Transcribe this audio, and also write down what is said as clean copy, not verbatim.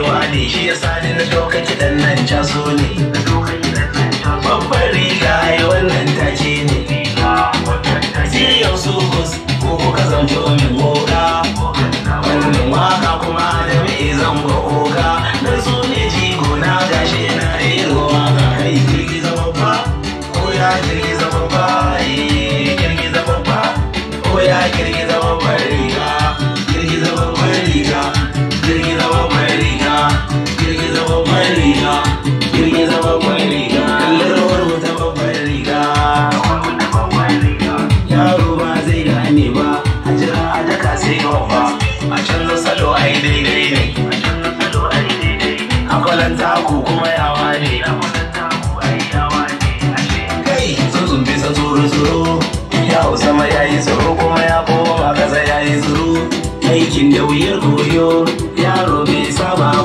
wayewa ne shi yasa ni na doka kiɗan nan caso ne. Babbar riga ai wannan take ne. Siriyan sukus ko kuka zamto min moga. Wannan waka kuma da me zango oga. Na so ne jigo na gashi na rero waka. Kai girgiza babba, ko ya girgiza babba, girgiza babba, ko ya girgiza babbar riga. Girgiza babbar riga, girgiza babbar riga, girgiza babbar riga, girgiza babbar riga. Kallarwar wata babbar riga. Yaro ba zai gane ba, a jira a daka sai babba. A canza salo ai daidai ne. Akwalan taku kuma yawa ne. Kai tsuntsun bisa tsoro-tsoro, yawo sama ya yi tsoro kuma ya koma kasa ya yi tsoro. Aikin da wuyar koyo.